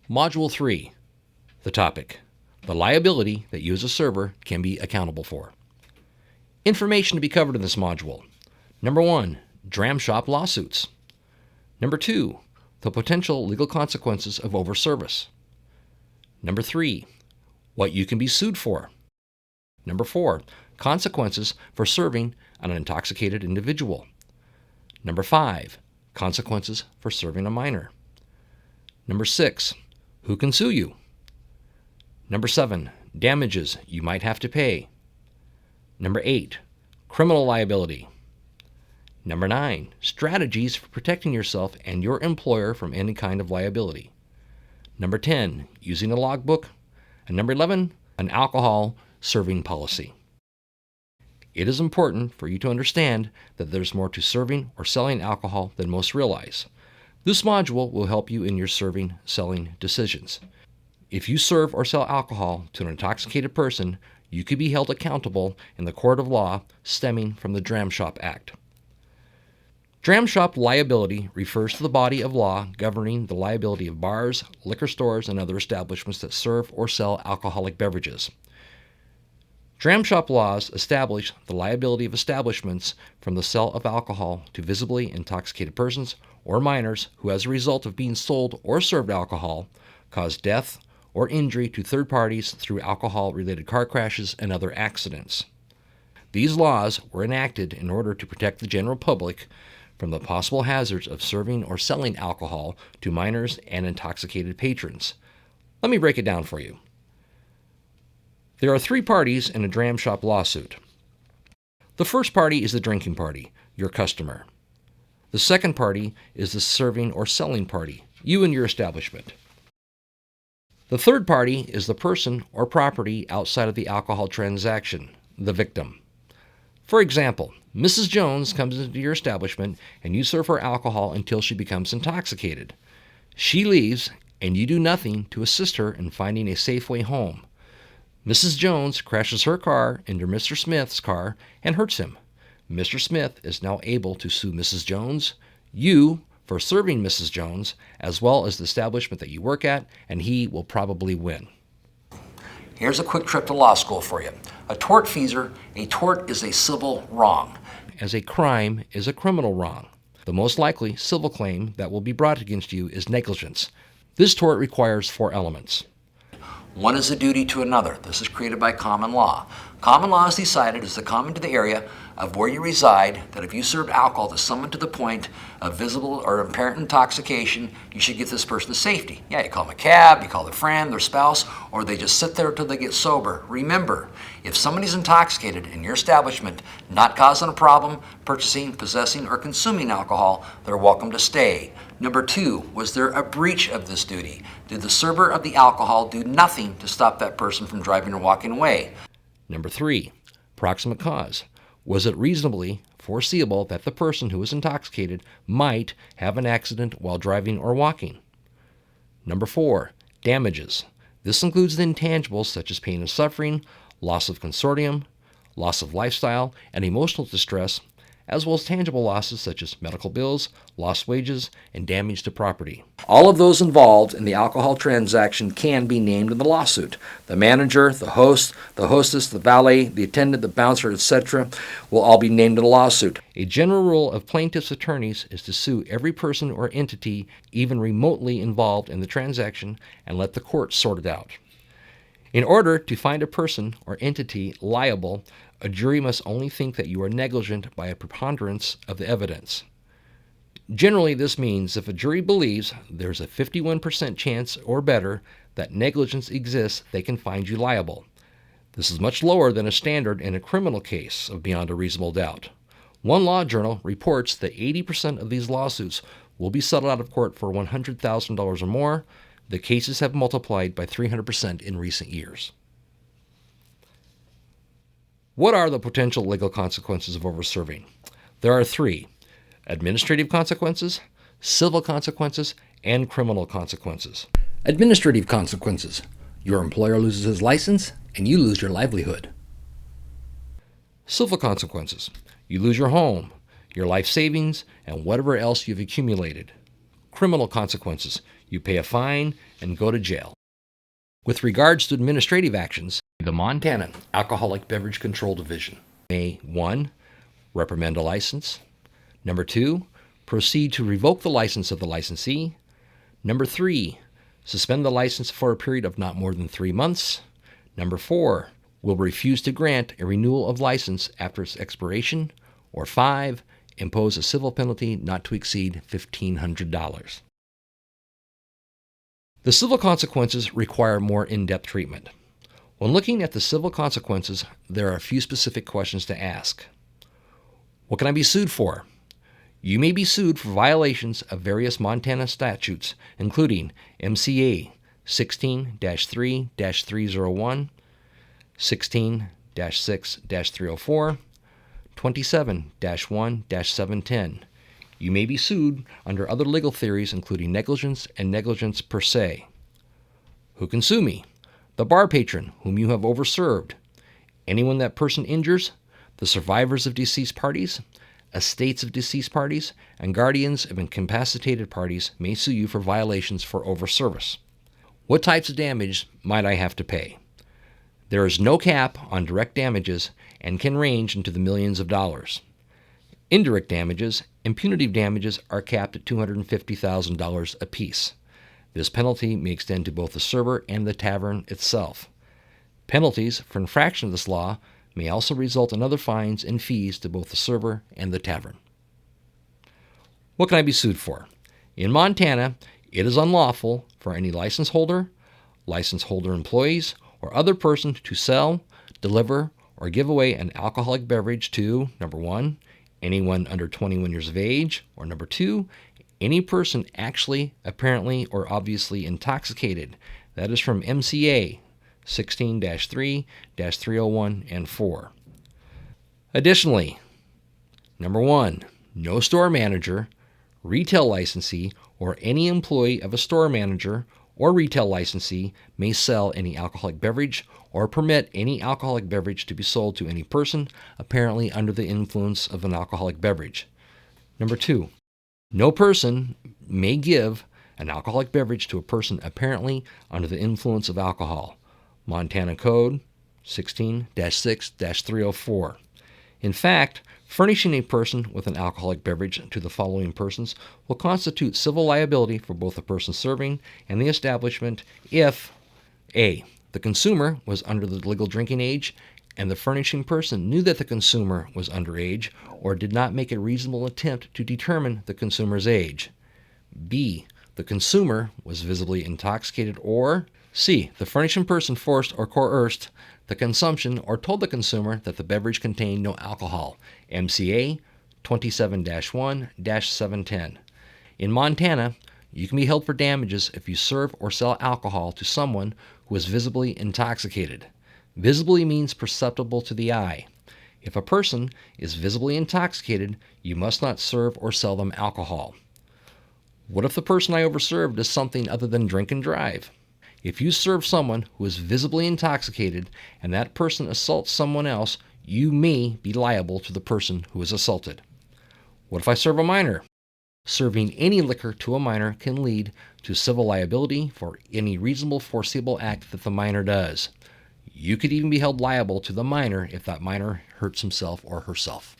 Module 3, the topic, the liability that you as a server can be accountable for. Information to be covered in this module. Number 1, dram shop lawsuits. Number 2, the potential legal consequences of overservice. Number 3, what you can be sued for. Number 4, consequences for serving an intoxicated individual. Number 5, consequences for serving a minor. Number 6, who can sue you? Number 7, damages you might have to pay. Number 8, criminal liability. Number 9, strategies for protecting yourself and your employer from any kind of liability. Number 10, using a logbook. And number 11, an alcohol serving policy. It is important for you to understand that there's more to serving or selling alcohol than most realize. This module will help you in your selling decisions. If you serve or sell alcohol to an intoxicated person, you could be held accountable in the court of law stemming from the Dram Shop Act. Dram shop liability refers to the body of law governing the liability of bars, liquor stores, and other establishments that serve or sell alcoholic beverages. Dram shop laws establish the liability of establishments from the sale of alcohol to visibly intoxicated persons or minors who, as a result of being sold or served alcohol, cause death or injury to third parties through alcohol-related car crashes and other accidents. These laws were enacted in order to protect the general public from the possible hazards of serving or selling alcohol to minors and intoxicated patrons. Let me break it down for you. There are 3 parties in a dram shop lawsuit. The first party is the drinking party, your customer. The second party is the serving or selling party, you and your establishment. The third party is the person or property outside of the alcohol transaction, the victim. For example, Mrs. Jones comes into your establishment and you serve her alcohol until she becomes intoxicated. She leaves and you do nothing to assist her in finding a safe way home. Mrs. Jones crashes her car into Mr. Smith's car and hurts him. Mr. Smith is now able to sue Mrs. Jones, you for serving Mrs. Jones, as well as the establishment that you work at, and he will probably win. Here's a quick trip to law school for you. A tortfeasor, a tort is a civil wrong, as a crime is a criminal wrong. The most likely civil claim that will be brought against you is negligence. This tort requires 4 elements. One is a duty to another. This is created by common law. Common law is decided as the common to the area of where you reside that if you serve alcohol to someone to the point of visible or apparent intoxication, you should get this person to safety. Yeah, you call them a cab, you call their friend, their spouse, or they just sit there until they get sober. Remember, if somebody's intoxicated in your establishment, not causing a problem, purchasing, possessing, or consuming alcohol, they're welcome to stay. Number 2, was there a breach of this duty? Did the server of the alcohol do nothing to stop that person from driving or walking away? Number 3, proximate cause. Was it reasonably foreseeable that the person who was intoxicated might have an accident while driving or walking? Number 4, damages. This includes the intangibles such as pain and suffering, loss of consortium, loss of lifestyle, and emotional distress, as well as tangible losses such as medical bills, lost wages, and damage to property. All of those involved in the alcohol transaction can be named in the lawsuit. The manager, the host, the hostess, the valet, the attendant, the bouncer, etc. will all be named in the lawsuit. A general rule of plaintiff's attorneys is to sue every person or entity even remotely involved in the transaction and let the court sort it out. In order to find a person or entity liable, a jury must only think that you are negligent by a preponderance of the evidence. Generally, this means if a jury believes there's a 51% chance or better that negligence exists, they can find you liable. This is much lower than a standard in a criminal case of beyond a reasonable doubt. One law journal reports that 80% of these lawsuits will be settled out of court for $100,000 or more. The cases have multiplied by 300% in recent years. What are the potential legal consequences of overserving? There are 3: administrative consequences, civil consequences, and criminal consequences. Administrative consequences. Your employer loses his license, and you lose your livelihood. Civil consequences. You lose your home, your life savings, and whatever else you've accumulated. Criminal consequences. You pay a fine and go to jail. With regards to administrative actions, the Montana Alcoholic Beverage Control Division may 1. Reprimand a license. Number 2. Proceed to revoke the license of the licensee. Number 3. Suspend the license for a period of not more than 3 months. Number 4. Will refuse to grant a renewal of license after its expiration. Or 5. Impose a civil penalty not to exceed $1,500. The civil consequences require more in-depth treatment. When looking at the civil consequences, there are a few specific questions to ask. What can I be sued for? You may be sued for violations of various Montana statutes, including MCA 16-3-301, 16-6-304, 27-1-710. You may be sued under other legal theories, including negligence and negligence per se. Who can sue me? The bar patron whom you have overserved, anyone that person injures, the survivors of deceased parties, estates of deceased parties, and guardians of incapacitated parties may sue you for violations for overservice. What types of damage might I have to pay? There is no cap on direct damages and can range into the millions of dollars. Indirect damages and punitive damages are capped at $250,000 apiece. This penalty may extend to both the server and the tavern itself. Penalties for infraction of this law may also result in other fines and fees to both the server and the tavern. What can I be sued for? In Montana, it is unlawful for any license holder employees, or other person to sell, deliver, or give away an alcoholic beverage to, number 1, anyone under 21 years of age, or number 2, any person actually, apparently, or obviously intoxicated. That is from MCA 16-3-301 and 4. Additionally, number 1, no store manager, retail licensee, or any employee of a store manager or retail licensee may sell any alcoholic beverage or permit any alcoholic beverage to be sold to any person apparently under the influence of an alcoholic beverage. Number 2, no person may give an alcoholic beverage to a person apparently under the influence of alcohol. Montana Code 16-6-304. In fact, furnishing a person with an alcoholic beverage to the following persons will constitute civil liability for both the person serving and the establishment if A. The consumer was under the legal drinking age and the furnishing person knew that the consumer was underage or did not make a reasonable attempt to determine the consumer's age. B. The consumer was visibly intoxicated, or C. The furnishing person forced or coerced the consumption or told the consumer that the beverage contained no alcohol. MCA 27-1-710. In Montana, you can be held for damages if you serve or sell alcohol to someone who is visibly intoxicated. Visibly means perceptible to the eye. If a person is visibly intoxicated, you must not serve or sell them alcohol. What if the person I overserved is something other than drink and drive? If you serve someone who is visibly intoxicated and that person assaults someone else, you may be liable to the person who is assaulted. What if I serve a minor? Serving any liquor to a minor can lead to civil liability for any reasonable foreseeable act that the minor does. You could even be held liable to the minor if that minor hurts himself or herself.